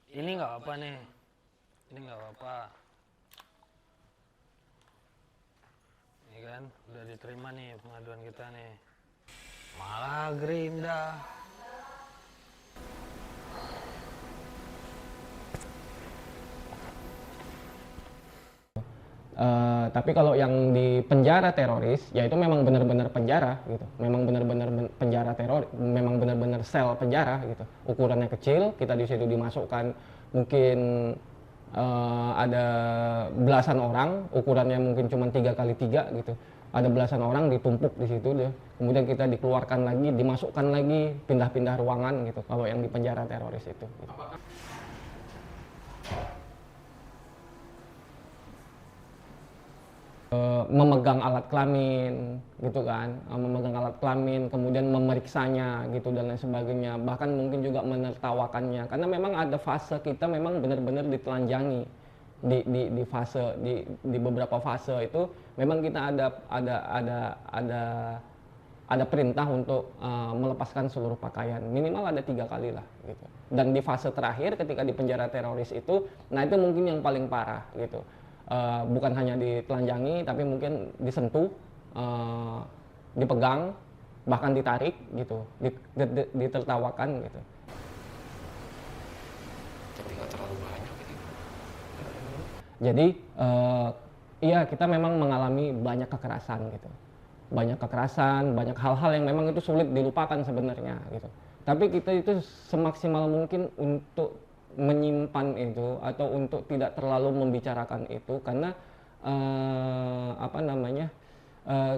Ini nggak apa nih. Ini nggak apa-apa. Ini kan udah diterima nih pengaduan kita nih. Malah Gerinda. Tapi kalau yang di penjara teroris, ya itu memang benar-benar penjara gitu, memang benar-benar penjara teror, memang benar-benar sel penjara gitu. Ukurannya kecil, kita di situ dimasukkan mungkin ada belasan orang, ukurannya mungkin cuma 3x3 gitu. Ada belasan orang ditumpuk di situ deh. Kemudian kita dikeluarkan lagi, dimasukkan lagi, pindah-pindah ruangan gitu. Kalau yang di penjara teroris itu. Gitu. Memegang alat kelamin gitu kan, memegang alat kelamin, kemudian memeriksanya gitu dan lain sebagainya, bahkan mungkin juga menertawakannya, karena memang ada fase kita memang benar-benar ditelanjangi di fase di beberapa fase itu memang kita ada perintah untuk melepaskan seluruh pakaian, minimal ada 3 kali lah gitu. Dan di fase terakhir ketika di penjara teroris itu, nah itu mungkin yang paling parah gitu. Bukan hanya ditelanjangi tapi mungkin disentuh, dipegang, bahkan ditarik gitu, ditertawakan gitu. Tapi nggak terlalu banyak gitu. Jadi iya, kita memang mengalami banyak kekerasan gitu, banyak kekerasan, banyak hal-hal yang memang itu sulit dilupakan sebenarnya gitu. Tapi kita itu semaksimal mungkin untuk menyimpan itu atau untuk tidak terlalu membicarakan itu, karena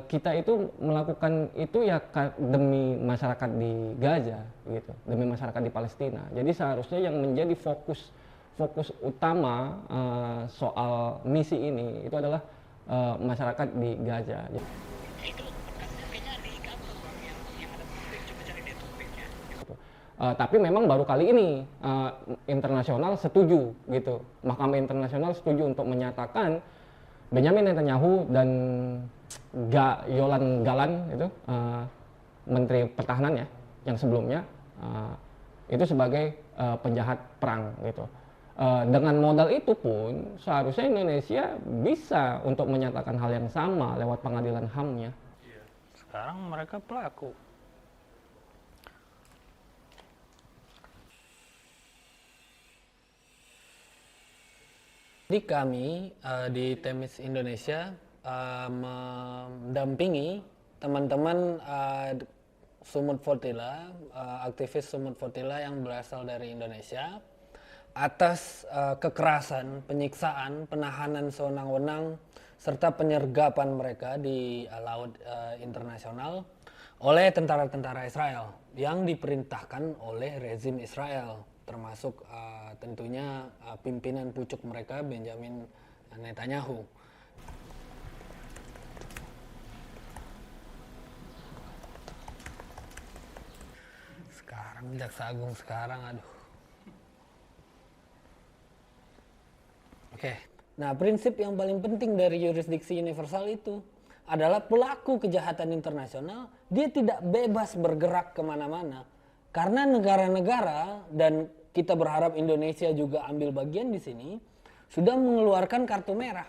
kita itu melakukan itu ya demi masyarakat di Gaza gitu, demi masyarakat di Palestina. Jadi seharusnya yang menjadi fokus utama soal misi ini itu adalah masyarakat di Gaza. Itu bekasnya kayaknya di kantor bang yang ada topik, coba cari deh topiknya. Tapi memang baru kali ini internasional setuju gitu, Mahkamah Internasional setuju untuk menyatakan Benjamin Netanyahu dan Yoav Gallant itu Menteri Pertahanan ya yang sebelumnya itu sebagai penjahat perang gitu. Dengan modal itu pun seharusnya Indonesia bisa untuk menyatakan hal yang sama lewat pengadilan HAM-nya. Sekarang mereka pelaku. Jadi kami di Temis Indonesia mendampingi teman-teman Sumut Fortila, aktivis Sumut Fortila yang berasal dari Indonesia atas kekerasan, penyiksaan, penahanan sewenang-wenang serta penyergapan mereka di laut internasional oleh tentara-tentara Israel yang diperintahkan oleh rezim Israel, termasuk tentunya pimpinan pucuk mereka Benjamin Netanyahu. Sekarang Jaksa Agung sekarang, aduh. Oke. Nah, prinsip yang paling penting dari yurisdiksi universal itu adalah pelaku kejahatan internasional dia tidak bebas bergerak kemana-mana, karena negara-negara, dan kita berharap Indonesia juga ambil bagian di sini, sudah mengeluarkan kartu merah,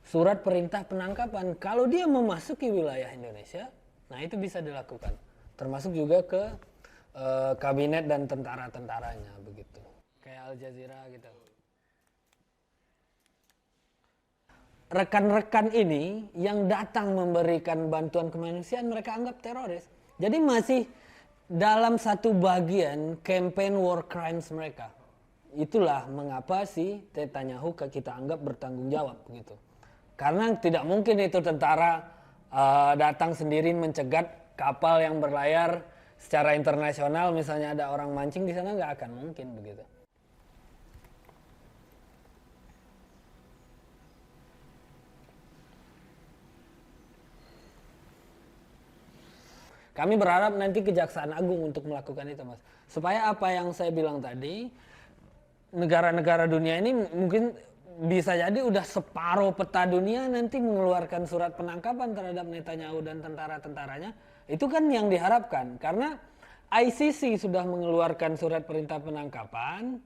surat perintah penangkapan. Kalau dia memasuki wilayah Indonesia, nah itu bisa dilakukan, termasuk juga ke kabinet dan tentara-tentaranya begitu, kayak Al Jazeera gitu. Rekan-rekan ini yang datang memberikan bantuan kemanusiaan mereka anggap teroris. Jadi masih dalam satu bagian campaign war crimes mereka. Itulah mengapa si Netanyahu kita anggap bertanggung jawab gitu. Karena tidak mungkin itu tentara datang sendiri mencegat kapal yang berlayar secara internasional, misalnya ada orang mancing di sana, nggak akan mungkin begitu. Kami berharap nanti Kejaksaan Agung untuk melakukan itu, Mas. Supaya apa yang saya bilang tadi, negara-negara dunia ini mungkin bisa jadi udah separuh peta dunia nanti mengeluarkan surat penangkapan terhadap Netanyahu dan tentara-tentaranya. Itu kan yang diharapkan, karena ICC sudah mengeluarkan surat perintah penangkapan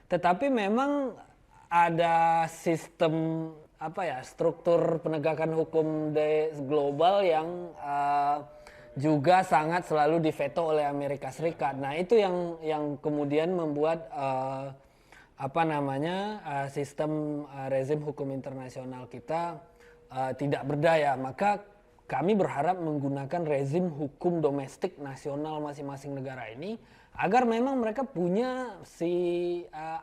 Tetapi memang ada sistem struktur penegakan hukum global yang juga sangat selalu diveto oleh Amerika Serikat. Nah, itu yang kemudian membuat sistem rezim hukum internasional kita tidak berdaya. Maka kami berharap menggunakan rezim hukum domestik nasional masing-masing negara ini agar memang mereka punya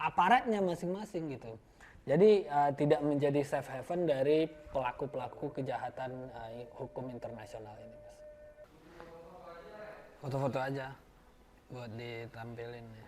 aparatnya masing-masing gitu. Jadi tidak menjadi safe haven dari pelaku-pelaku kejahatan hukum internasional ini, Mas. Foto-foto aja buat ditampilin ya.